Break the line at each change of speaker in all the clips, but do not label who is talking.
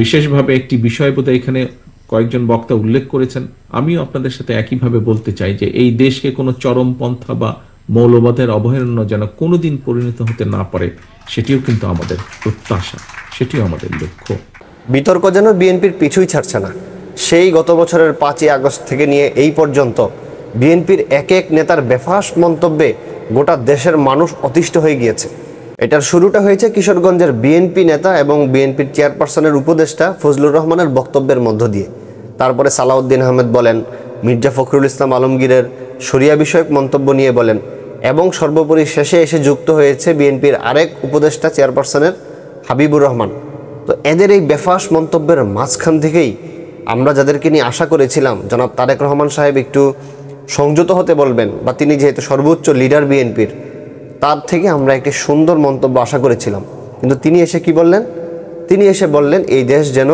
বিশেষভাবে একটি বিষয় বোধহয় এখানে কয়েকজন বক্তা উল্লেখ করেছেন, আমিও আপনাদের সাথে একইভাবে বলতে চাই যে এই দেশকে কোনো চরমপন্থা বা মৌলবাদের অভয়ারণ্য যেন কোনোদিন পরিণত হতে না পারে, সেটিও কিন্তু আমাদের প্রত্যাশা, সেটিও আমাদের লক্ষ্য।
বিতর্ক যেন বিএনপির পিছুই ছাড়ছে না। সেই গত বছরের 5ই আগস্ট থেকে নিয়ে এই পর্যন্ত বিএনপির এক এক নেতার বেফাঁস মন্তব্যে গোটা দেশের মানুষ অতিষ্ঠ হয়ে গিয়েছে। এটার শুরুটা হয়েছে কিশোরগঞ্জের বিএনপি নেতা এবং বিএনপির চেয়ারপারসনের উপদেষ্টা ফজলুর রহমানের বক্তব্যের মধ্য দিয়ে। তারপরে সালাউদ্দিন আহমেদ বলেন, মির্জা ফখরুল ইসলাম আলমগীরের শরিয়া বিষয়ক মন্তব্য নিয়ে বলেন, এবং সর্বোপরি শেষে এসে যুক্ত হয়েছে বিএনপির আরেক উপদেষ্টা চেয়ারপারসনের হাবিবুর রহমান। তো এদের এই বেফাঁস মন্তব্যের মাঝখান থেকেই আমরা যাদেরকে নিয়ে আশা করেছিলাম জনাব তারেক রহমান সাহেব একটু সংযত হতে বলবেন, বা তিনি যেহেতু সর্বোচ্চ লিডার বিএনপির, তার থেকে আমরা একটি সুন্দর মন্তব্য আশা করেছিলাম। কিন্তু তিনি এসে কি বললেন? তিনি এসে বললেন এই দেশ যেন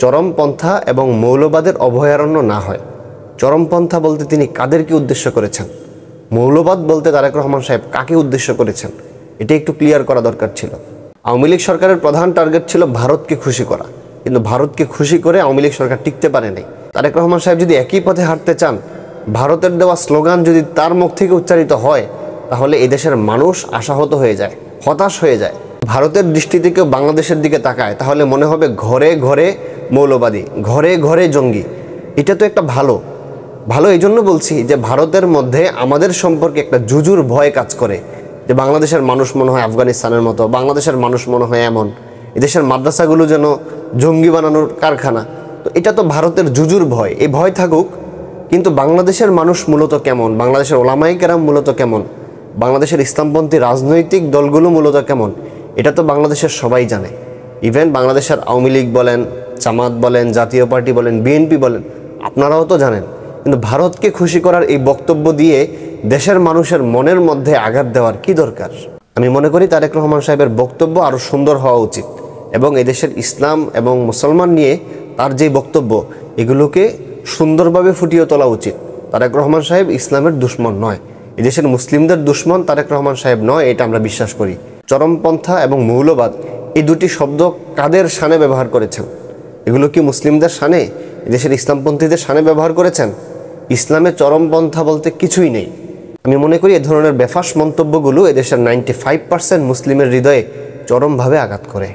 চরমপন্থা এবং মৌলবাদের অভয়ারণ্য না হয়। চরমপন্থা বলতে তিনি কাদেরকে উদ্দেশ্য করেছেন? মৌলবাদ বলতে তারেক রহমান সাহেব কাকে উদ্দেশ্য করেছেন? এটা একটু ক্লিয়ার করা দরকার ছিল। আওয়ামী লীগ সরকারের প্রধান টার্গেট ছিল ভারতকে খুশি করা, কিন্তু ভারতকে খুশি করে আওয়ামী লীগ সরকার টিকতে পারে নাই। তারেক রহমান সাহেব যদি একই পথে হাঁটতে চান, ভারতের দেওয়া স্লোগান যদি তার মুখ থেকে উচ্চারিত হয়, তাহলে এদেশের মানুষ আশাহত হয়ে যায়, হতাশ হয়ে যায়। ভারতের দৃষ্টি থেকে বাংলাদেশের দিকে তাকায়, তাহলে মনে হবে ঘরে ঘরে মৌলবাদী, ঘরে ঘরে জঙ্গি। এটা তো একটা ভালো এই জন্য বলছি যে ভারতের মধ্যে আমাদের সম্পর্কে একটা জুজুর ভয় কাজ করে, যে বাংলাদেশের মানুষ মনে হয় আফগানিস্তানের মতো, বাংলাদেশের মানুষ মনে হয় এমন, এদেশের মাদ্রাসাগুলো যেন জঙ্গি বানানোর কারখানা। তো এটা তো ভারতের জুজুর ভয়। এই ভয় থাকুক, কিন্তু বাংলাদেশের মানুষ মূলত কেমন, বাংলাদেশের ওলামায়ে কেরাম মূলত কেমন, বাংলাদেশের ইসলামপন্থী রাজনৈতিক দলগুলো মূলত কেমন, এটা তো বাংলাদেশের সবাই জানে। ইভেন বাংলাদেশের আওয়ামী লীগ বলেন, জামাত বলেন, জাতীয় পার্টি বলেন, বিএনপি বলেন, আপনারাও তো জানেন। কিন্তু ভারতকে খুশি করার এই বক্তব্য দিয়ে দেশের মানুষের মনের মধ্যে আঘাত দেওয়ার কি দরকার? আমি মনে করি তারেক রহমান সাহেবের বক্তব্য আরও সুন্দর হওয়া উচিত, এবং এদেশের ইসলাম এবং মুসলমান নিয়ে তার যে বক্তব্য, এগুলোকে সুন্দরভাবে ফুটিয়ে তোলা উচিত। তারেক রহমান সাহেব ইসলামের দুশ্মন নয়, এদেশের মুসলিমদের দুশ্মন তারেক রহমান সাহেব নয়, এটা আমরা বিশ্বাস করি। চরমপন্থা এবং মৌলবাদ এই দুটি শব্দ কাদের শানে ব্যবহার করেছেন? এগুলো কি মুসলিমদের শানে, এদেশের ইসলামপন্থীদের শানে ব্যবহার করেছেন? ইসলামে চরমপন্থা বলতে কিছুই নেই। আমি মনে করি এ ধরনের বেফাঁস মন্তব্যগুলো এদেশের 95% মুসলিমের হৃদয়ে চরমভাবে আঘাত করে।